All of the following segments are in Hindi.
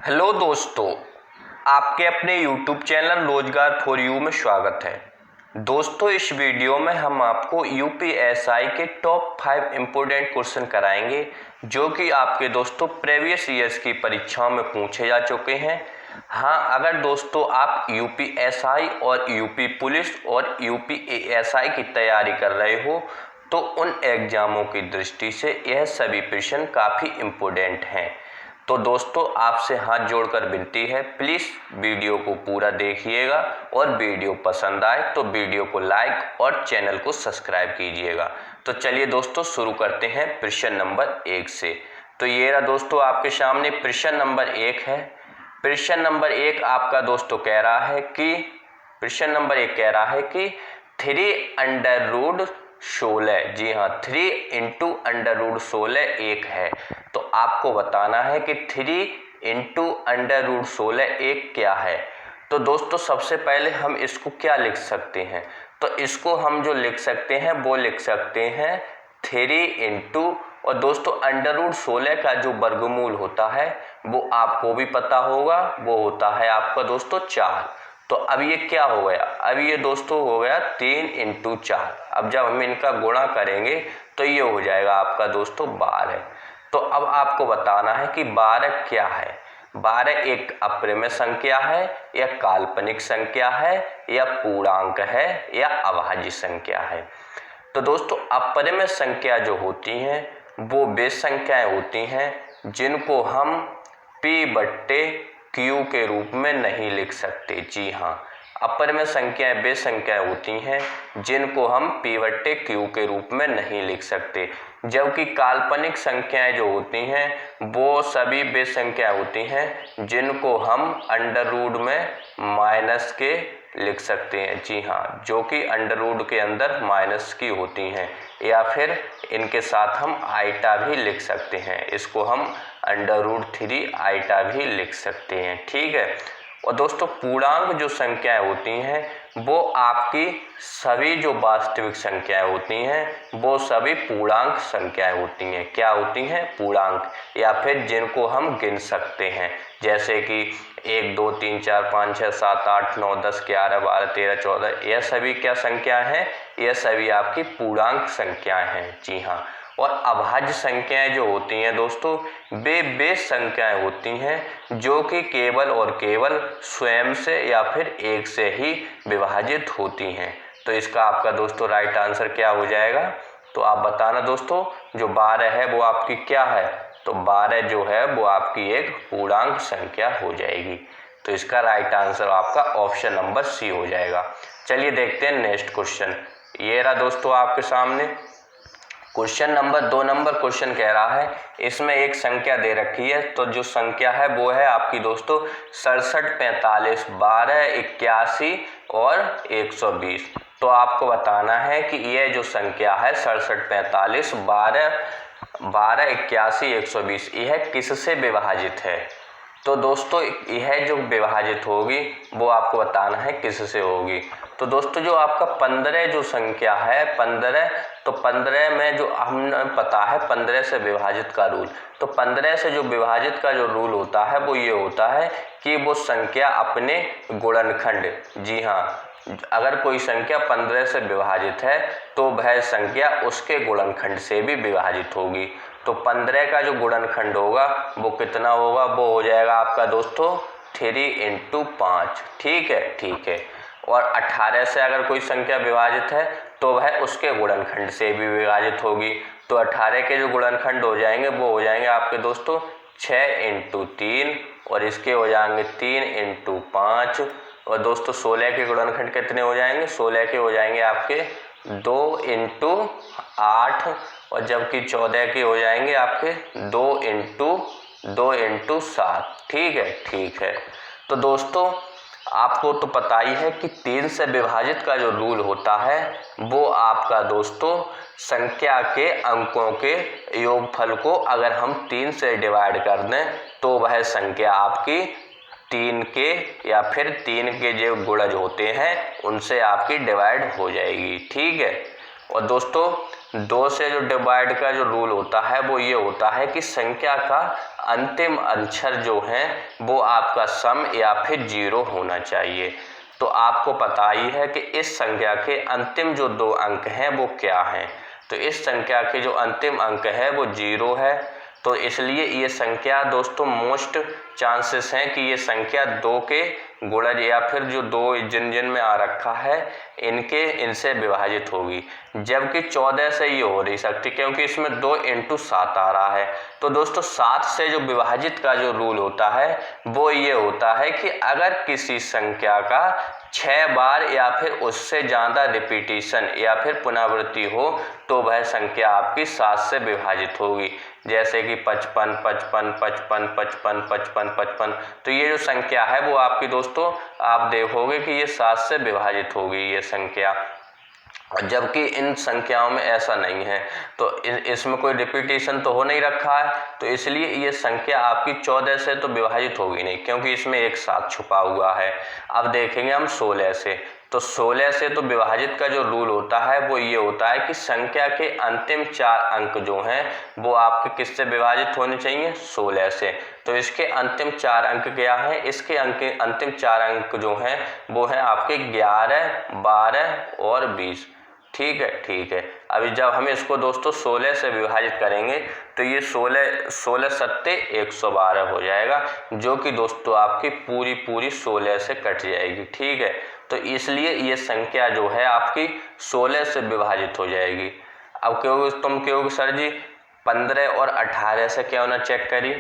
हेलो दोस्तों, आपके अपने YouTube चैनल रोजगार फॉर यू में स्वागत है। दोस्तों, इस वीडियो में हम आपको यूपीएसआई के टॉप 5 इम्पोर्टेंट क्वेश्चन कराएंगे जो कि आपके दोस्तों प्रीवियस ईयर्स की परीक्षाओं में पूछे जा चुके हैं। हाँ, अगर दोस्तों आप यूपीएसआई और यूपी पुलिस और यूपीएसआई की तैयारी कर रहे हो तो उन एग्जामों की दृष्टि से यह सभी प्रश्न काफ़ी इम्पोर्टेंट हैं। तो दोस्तों, आपसे हाथ जोड़कर विनती है, प्लीज़ वीडियो को पूरा देखिएगा और वीडियो पसंद आए तो वीडियो को लाइक और चैनल को सब्सक्राइब कीजिएगा। तो चलिए दोस्तों, शुरू करते हैं प्रश्न नंबर 1 से। तो ये रहा दोस्तों आपके सामने प्रश्न नंबर 1 है। प्रश्न नंबर 1 आपका दोस्तों कह रहा है कि 3/√16, जी हाँ, 3 × √16 1 है। तो आपको बताना है कि 3 × √16 1 क्या है। तो दोस्तों सबसे पहले हम इसको क्या लिख सकते हैं, तो इसको हम जो लिख सकते हैं वो लिख सकते हैं 3 और दोस्तों √16 का जो वर्गमूल होता है वो आपको भी पता होगा, वो होता है आपका दोस्तों 4। तो अब ये क्या हो गया, अब ये दोस्तों हो गया 3 × 4। अब जब हम इनका गुणा करेंगे तो ये हो जाएगा आपका दोस्तों 12। तो अब आपको बताना है कि 12 क्या है। 12 एक अप्रिमेय संख्या है या काल्पनिक संख्या है या पूर्णांक है या अभाज्य संख्या है। तो दोस्तों अप्रिमेय संख्या जो होती हैं वो वे संख्याएं होती हैं जिनको हम P/Q के रूप में नहीं लिख सकते। जी हाँ, अपरिमेय संख्याएं वे संख्याएं होती हैं जिनको हम P/Q के रूप में नहीं लिख सकते, जबकि काल्पनिक संख्याएं जो होती हैं वो सभी वे संख्याएं होती हैं जिनको हम अंडर रूट में माइनस के लिख सकते हैं। जी हाँ, जो कि अंडर रूट के अंदर माइनस की होती हैं, या फिर इनके साथ हम आइटा भी लिख सकते हैं। इसको हम √3 आइटा भी लिख सकते हैं। ठीक है। और दोस्तों पूर्णांक जो संख्याएं होती हैं वो आपकी सभी जो वास्तविक संख्याएं होती हैं वो सभी पूर्णांक संख्याएं होती हैं। क्या होती हैं? पूर्णांक, या फिर जिनको हम गिन सकते हैं, जैसे कि 1 2 3 4 5 6 7 8 9 10 11 12 13 14, यह सभी क्या संख्याएं हैं? यह सभी आपकी पूर्णांक संख्याएं हैं। जी हाँ। और अभाज्य संख्याएं जो होती हैं दोस्तों वे संख्याएं होती हैं जो कि केवल और केवल स्वयं से या फिर 1 से ही विभाजित होती हैं। तो इसका आपका दोस्तों राइट आंसर क्या हो जाएगा? तो आप बताना दोस्तों, जो 12 है वो आपकी क्या है? तो 12 जो है वो आपकी एक पूर्णांक संख्या हो जाएगी। तो इसका राइट आंसर आपका ऑप्शन नंबर सी हो जाएगा। चलिए देखते हैं नेक्स्ट क्वेश्चन। ये रहा दोस्तों आपके सामने क्वेश्चन नंबर 2 नंबर क्वेश्चन कह रहा है, इसमें एक संख्या दे रखी है। तो जो संख्या है वो है आपकी दोस्तों 67 45 12 81 और 120। तो आपको बताना है कि यह जो संख्या है 67 45 12 81 120 यह किससे विभाजित है। तो दोस्तों यह जो विभाजित होगी वो आपको बताना है किससे होगी। तो दोस्तों जो आपका 15 जो संख्या है 15, तो 15 में जो हमें पता है 15 से विभाजित का रूल, तो 15 से जो विभाजित का जो रूल होता है वो ये होता है कि वो संख्या अपने गुणनखंड, जी हाँ, अगर कोई संख्या 15 से विभाजित है तो वह संख्या उसके गुणनखंड से भी विभाजित होगी। तो 15 का जो गुणनखंड होगा वो कितना होगा? वो हो जाएगा आपका दोस्तों 3 × 5। ठीक है, ठीक है। और 18 से अगर कोई संख्या विभाजित है तो वह उसके गुणनखंड से भी विभाजित होगी। तो 18 के जो गुणनखंड हो जाएंगे वो हो जाएंगे आपके दोस्तों 6 × 3 और इसके हो जाएंगे 3 × 5। और दोस्तों 16 के गुणनखंड कितने हो जाएंगे? 16 के हो जाएंगे आपके 2 × 8 और जबकि 14 के हो जाएंगे आपके 2 × 7। ठीक है, ठीक है। तो दोस्तों आपको तो पता ही है कि 3 से विभाजित का जो रूल होता है वो आपका दोस्तों संख्या के अंकों के योगफल को अगर हम 3 से डिवाइड कर दें तो वह संख्या आपकी 3 के या फिर 3 के जो गुणज होते हैं उनसे आपकी डिवाइड हो जाएगी। ठीक है। और दोस्तों 2 से जो डिवाइड का जो रूल होता है वो ये होता है कि संख्या का अंतिम अक्षर जो है वो आपका सम या फिर 0 होना चाहिए। तो आपको पता ही है कि इस संख्या के अंतिम जो 2 अंक हैं वो क्या हैं। तो इस संख्या के जो अंतिम अंक है वो 0 है। तो इसलिए ये संख्या दोस्तों मोस्ट चांसेस हैं कि ये संख्या 2 के गुणज या फिर जो 2 जिन में आ रखा है इनसे विभाजित होगी। जबकि 14 से ये हो नहीं सकती क्योंकि इसमें 2 × 7 आ रहा है। तो दोस्तों 7 से जो विभाजित का जो रूल होता है वो ये होता है कि अगर किसी संख्या का 6 बार या फिर उससे ज़्यादा रिपीटिशन या फिर पुनरावृत्ति हो तो वह संख्या आपकी 7 से विभाजित होगी। जैसे कि 55, 55, 55, 55, 55, 55। तो ये जो संख्या है वो आपकी दोस्तों आप देखोगे कि ये 7 से विभाजित होगी ये संख्या, जबकि इन संख्याओं में ऐसा नहीं है। तो इसमें कोई रिपीटिशन तो हो नहीं रखा है, तो इसलिए ये संख्या आपकी 14 से तो विभाजित होगी नहीं क्योंकि इसमें एक 7 छुपा हुआ है। अब देखेंगे हम 16 से। तो 16 से तो विभाजित का जो रूल होता है वो ये होता है कि संख्या के अंतिम 4 अंक जो हैं वो आपके किससे विभाजित होने चाहिए, 16 से। तो इसके अंतिम 4 अंक क्या हैं, इसके अंतिम 4 अंक जो हैं वो हैं आपके 11, 12 और 20। ठीक है, ठीक है। अभी जब हम इसको दोस्तों 16 से विभाजित करेंगे तो ये 16 सत्ते 112 हो जाएगा, जो कि दोस्तों आपकी पूरी 16 से कट जाएगी। ठीक है, तो इसलिए ये संख्या जो है आपकी 16 से विभाजित हो जाएगी। अब तुम कहोगे सर जी 15 और 18 से क्यों ना चेक करी।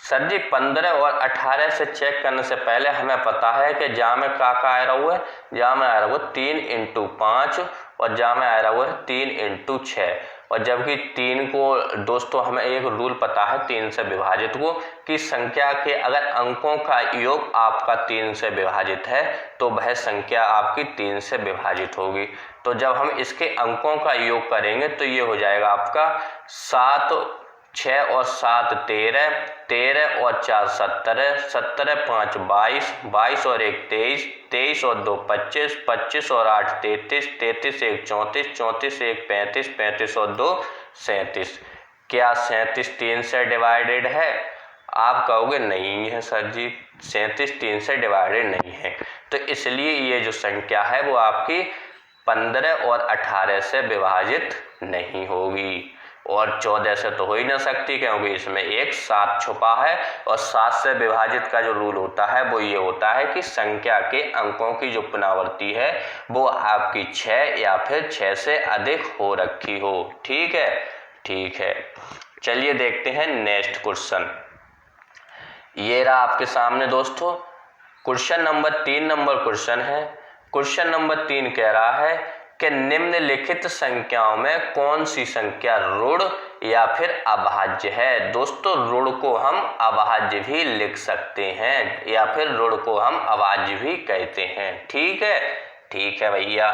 सर जी 15 और 18 से चेक करने से पहले हमें पता है कि जहाँ में का आ रहा हुआ है, जहाँ में आ रहा हुआ 3 × 5 और जहाँ में आ रहा हुआ है 3 × 6। और जबकि 3 को दोस्तों हमें एक रूल पता है 3 से विभाजित को, कि संख्या के अगर अंकों का योग आपका 3 से विभाजित है तो वह संख्या आपकी 3 से विभाजित होगी। तो जब हम इसके अंकों का योग करेंगे तो ये हो जाएगा आपका 7, 6 और 7 13, 13 और 4 17, 17, 5 22, 22 और 1 23, 23 और 2 25, 25 और 8 33, 33 1 34, 34 1 35, 35 और 2 37। क्या 37 3 से डिवाइडेड है? आप कहोगे नहीं है सर जी, 37 3 से डिवाइडेड नहीं है। तो इसलिए ये जो संख्या है वो आपकी 15 और 18 से विभाजित नहीं होगी, और 14 से तो हो ही ना सकती क्योंकि इसमें एक 7 छुपा है। और 7 से विभाजित का जो रूल होता है वो ये होता है कि संख्या के अंकों की जो पुनरावृत्ति है वो आपकी 6 या फिर 6 से अधिक हो रखी हो। ठीक है, ठीक है। चलिए देखते हैं नेक्स्ट क्वेश्चन। ये रहा आपके सामने दोस्तों क्वेश्चन नंबर 3 नंबर क्वेश्चन है। क्वेश्चन नंबर 3 कह रहा है कि निम्नलिखित संख्याओं में कौन सी संख्या ऋण या फिर अभाज्य है। दोस्तों ऋण को हम अभाज्य भी लिख सकते हैं या फिर ऋण को हम अभाज्य भी कहते हैं। ठीक है, ठीक है भैया।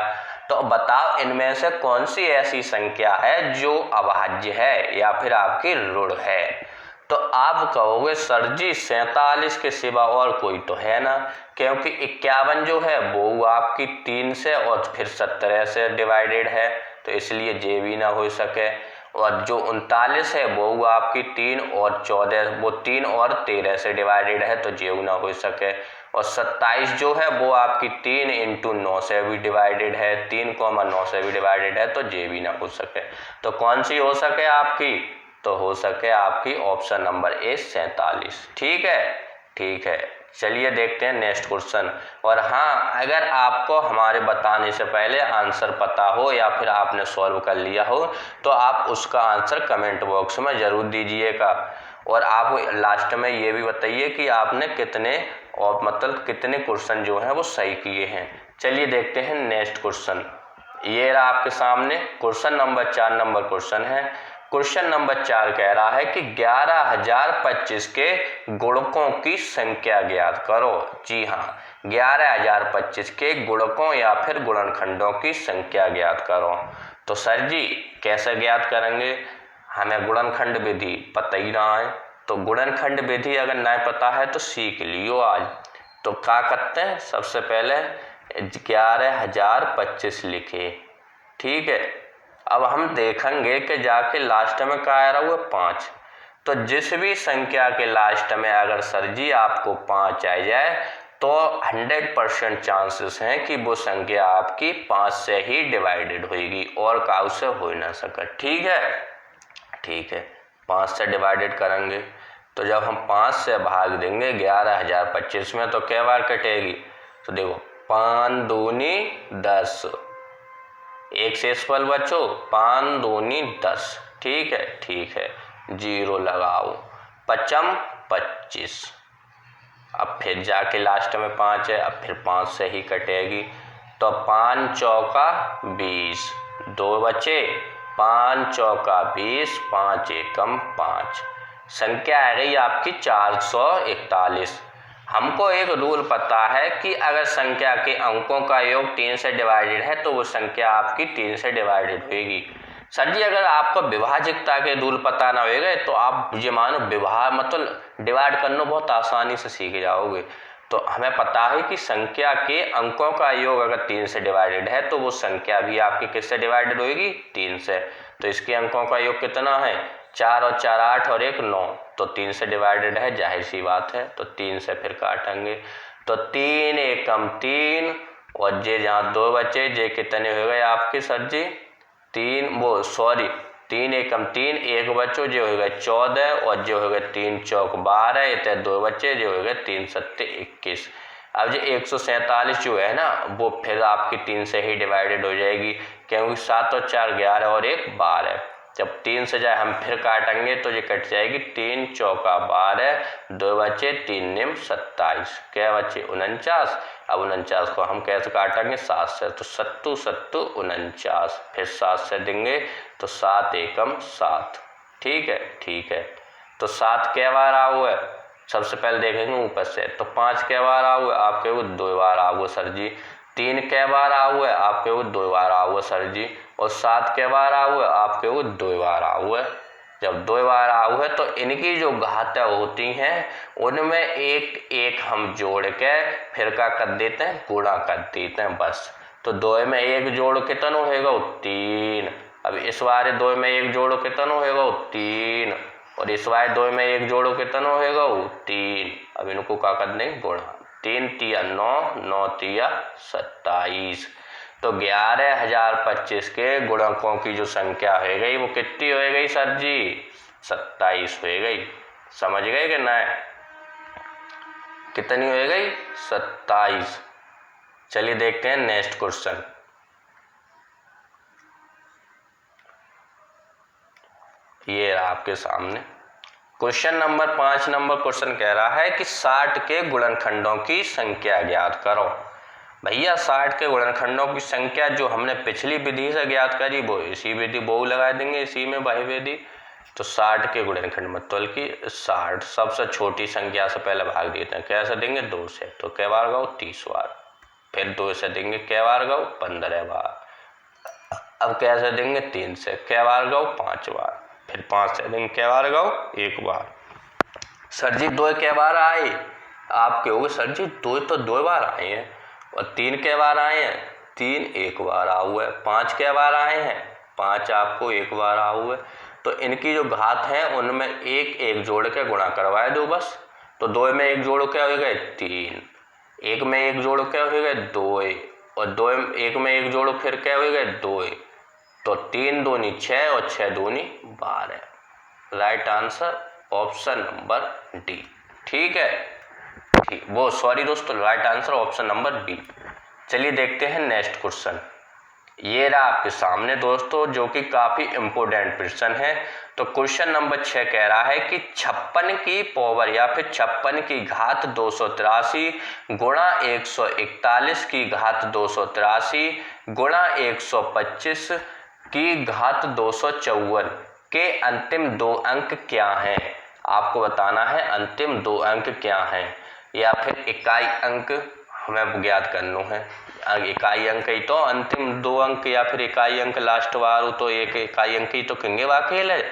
तो बताओ इनमें से कौन सी ऐसी संख्या है जो अभाज्य है या फिर आपकी ऋण है। तो आप कहोगे सर जी 47 के सिवा और कोई तो है ना, क्योंकि 51 जो है वो आपकी 3 से और फिर 17 से डिवाइडेड है, तो इसलिए ये भी ना हो सके। और जो 39 है वो आपकी 3 और 14 वो 3 और 13 से डिवाइडेड है, तो ये ना हो सके। और 27 जो है वो आपकी 3 × 9 से भी डिवाइडेड है, 3,9 से भी डिवाइडेड है, तो ये भी ना हो सके। तो कौन सी हो सके आपकी, तो हो सके आपकी ऑप्शन नंबर ए 47। ठीक है, ठीक है। चलिए देखते हैं नेक्स्ट क्वेश्चन। और हाँ, अगर आपको हमारे बताने से पहले आंसर पता हो या फिर आपने सॉल्व कर लिया हो तो आप उसका आंसर कमेंट बॉक्स में ज़रूर दीजिएगा। और आप लास्ट में ये भी बताइए कि आपने कितने और मतलब कितने क्वेश्चन जो हैं वो सही किए हैं। चलिए देखते हैं नेक्स्ट क्वेश्चन। ये रहा आपके सामने क्वेश्चन नंबर 4 नंबर क्वेश्चन है। क्वेश्चन नंबर 4 कह रहा है कि 11,025 के गुणकों की संख्या ज्ञात करो। जी हाँ, 11,025 के गुणकों या फिर गुणनखंडों की संख्या ज्ञात करो। तो सर जी कैसे ज्ञात करेंगे, हमें गुणनखंड विधि पता ही ना है। तो गुणनखंड विधि अगर नहीं पता है तो सीख लियो आज। तो क्या करते हैं, सबसे पहले 11,025 लिखे। ठीक है, अब हम देखेंगे कि जाके लास्ट में क्या आ रहा हुआ 5। तो जिस भी संख्या के लास्ट में अगर सर जी आपको 5 आ जाए तो 100% चांसेस हैं कि वो संख्या आपकी 5 से ही डिवाइडेड होगी और काउ से हो ना सके। ठीक है, ठीक है, 5 से डिवाइडेड करेंगे तो जब हम 5 से भाग देंगे 11,025 में तो क्या बार कटेगी? तो देखो 5 दूनी 10, एक शेषफल बचो 5 दूनी 10। ठीक है, ठीक है, 0 लगाओ, 5 25। अब फिर जाके लास्ट में 5 है, अब फिर 5 से ही कटेगी तो 5 चौका 20, 2 बचे, 5 चौका 20, 5 एकम 5, संख्या आ गई आपकी 441। हमको एक रूल पता है कि अगर संख्या के अंकों का योग 3 से डिवाइडेड है तो वो संख्या आपकी 3 से डिवाइडेड होगी। सर जी अगर आपको विभाजकता के रूल पता ना होगा तो आप ये मानो मतलब डिवाइड करना बहुत आसानी से सीख जाओगे। तो हमें पता है कि संख्या के अंकों का योग अगर 3 से डिवाइडेड है तो वो संख्या भी आपकी किससे डिवाइडेड होगी? 3 से। तो इसके अंकों का योग कितना है? 4 और 4 8 और 1 9, तो 3 से डिवाइडेड है, जाहिर सी बात है। तो 3 से फिर काटेंगे तो 3 एकम 3 और जे जहाँ 2 बचे जे कितने हो गए आपके सर जी? 3 एकम 3, एक बच्चों जो हो गए 14 और जो हो गए 3 चौक 12, इतने 2 बच्चे जो हो गए 3 सत्ते 21। अब जो 147 जो है ना वो फिर आपकी 3 से ही डिवाइडेड हो जाएगी क्योंकि 7 और 4 11 और 1 12। जब 3 से जाए हम फिर काटेंगे तो ये कट जाएगी 3 चौका 12, 2 बचे 3 निम 27, क्या बचे 49। अब 49 को हम कैसे काटेंगे? 7 से, तो 7 7 49, फिर 7 से देंगे तो 7 एकम 7। ठीक है, ठीक है, तो 7 क्या बार आ हुआ है? सबसे पहले देखेंगे ऊपर से, तो 5 क्या बार आ हुआ है? आपके वो 2 बार आ हुआ सर जी। 3 क्या बार आ हुआ है? आपके वो 2 बार आ हुआ सर जी। और 7 क्या बार आ हुआ है? आपके वो 2 बार आ हुआ है। जब 2 बार आ हुआ है तो इनकी जो घातें होती हैं उनमें एक एक हम जोड़ के फिर क्या कर देते हैं? गुणा कर देते हैं बस। तो 2 में 1 जोड़ कितना होगा? 3। अब इस बार 2 में 1 जोड़ो कितना होगा? 3। और इस बार 2 में 1 जोड़ो कितना होगा? 3। अब इनको क्या कर देंगे? गुणा। 3 तिया 9, 9 तिया 27। तो 11,025 के गुणकों की जो संख्या हो गई वो कितनी हो गई सर जी? 27 हो गई। समझ गए कि ना? कितनी हो गई? 27। चलिए देखते हैं नेक्स्ट क्वेश्चन। ये आपके सामने क्वेश्चन नंबर 5 नंबर क्वेश्चन कह रहा है कि 60 के गुणनखंडों की संख्या ज्ञात करो। भैया 60 के गुणनखंडों की संख्या जो हमने पिछली विधि से ज्ञात करी वो इसी विधि वो लगा देंगे इसी में वही विधि। तो 60 के गुणनखंड मतलब कि 60 सबसे छोटी संख्या से पहले भाग देते हैं। कैसे देंगे? 2 से। तो कै बार गाओ? 30 बार। फिर 2 से देंगे कै बार गाओ? 15 बार। अब कैसे देंगे? 3 से। कै बार गाओ? 5 बार। फिर 5 से देंगे कै बार गाओ? 1 बार। सर जी 2 कै बार आए? आप कहोगे सर जी 2 तो 2 बार आए हैं। और 3 कै बार आए हैं? 3 1 बार आ हुआ है। 5 कै बार आए हैं? 5 आपको 1 बार आ हुआ है। तो इनकी जो घात है उनमें एक एक जोड़ के गुणा करवाए दो बस। तो 2 में 1 जोड़ क्या हो गए? 3। 1 में 1 जोड़ क्या हो गए? 2। और 1 में 1 जोड़ो फिर क्या हो गए? 2। तो 3 दूनी 6 और 6 दूनी 12। Right answer option number D. ठीक है, ठीक वो सॉरी दोस्तों, right answer option number B. चलिए देखते हैं नेक्स्ट क्वेश्चन। ये रहा आपके सामने दोस्तों जो कि काफी इंपोर्टेंट क्वेश्चन है। तो क्वेश्चन नंबर 6 कह रहा है कि 56 की पावर या फिर 56 की घात 283 गुणा 141 की घात 283 गुणा 125 की घात 254 के अंतिम 2 अंक क्या हैं? आपको बताना है अंतिम 2 अंक क्या हैं या फिर इकाई अंक हमें ज्ञात करना है। इकाई अंक ही तो अंतिम 2 अंक या फिर इकाई अंक लास्ट बार हो तो एक इकाई अंक ही तो कहेंगे वाकेल है।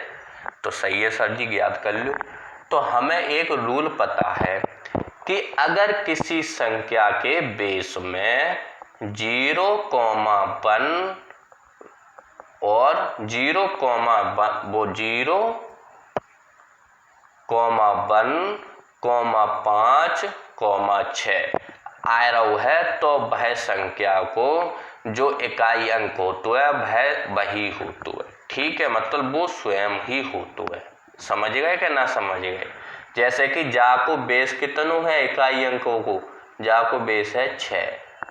तो सही है सर जी, ज्ञात कर लो। तो हमें एक रूल पता है कि अगर किसी संख्या के बेस में 0,1 और 0,1,5,6 आ रहा है, तो वह संख्या को जो इकाई अंक होतो है वह वही होतो है। ठीक है, मतलब वो स्वयं ही होतो है। समझ गए कि ना समझ गए? जैसे कि जा को बेस कितनो है इकाई अंकों को, जा को बेस है 6,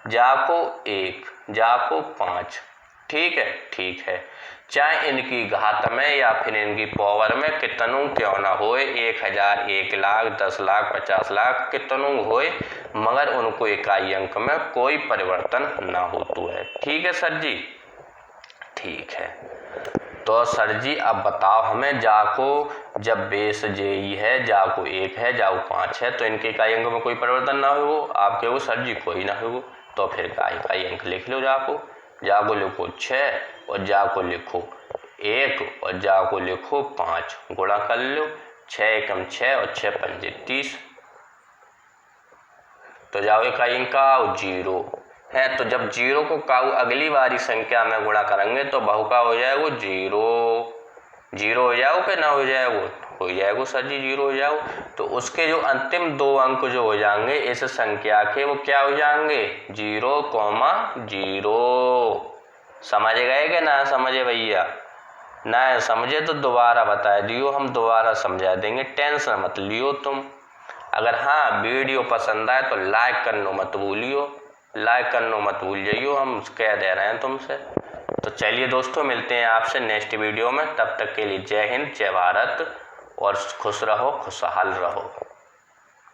जा को 1, जा को 5। ठीक है, ठीक है। चाहे इनकी घात में या फिर इनकी पावर में कितनों क्यों ना होए, 1000, 1 लाख, 10 लाख, 50 लाख कितनों होए, मगर उनको इकाई अंक में कोई परिवर्तन ना होतो है। ठीक है सर जी? ठीक है। तो सर जी अब बताओ हमें, जा को जब बेस JE है, जा को 1 है, जा को 5 है, तो इनके इकाई अंक में कोई परिवर्तन ना हो। आप कहो सर जी कोई ना हो, तो फिर इकाई अंक लिख लो। जा को लिखो 6 और जा को लिखो 1 और जा को लिखो 5, गुणा कर लो। 6 एकम 6 और 6 पंजे 30, तो जाओ इकाई अंक का 0 है। तो जब 0 को काऊ अगली बारी संख्या में गुणा करेंगे तो बहु का हो जाएगा 0 हो जाओ कि ना हो जाएगा? हो जाएगा सर जी, 0 हो जाओ। तो उसके जो अंतिम 2 अंक जो हो जाएंगे इस संख्या के, वो क्या हो जाएंगे? 0,0। समझ गए कि ना समझे भैया? ना समझे तो दोबारा बता दियो, हम दोबारा समझा देंगे, टेंशन मत लियो तुम। अगर हाँ वीडियो पसंद आए तो लाइक करना मत भूलियो, लाइक करना मत भूल जाइयो, हम कह दे रहे हैं तुमसे। तो चलिए दोस्तों, मिलते हैं आपसे नेक्स्ट वीडियो में। तब तक के लिए जय हिंद, जय भारत, और खुश रहो, खुशहाल रहो।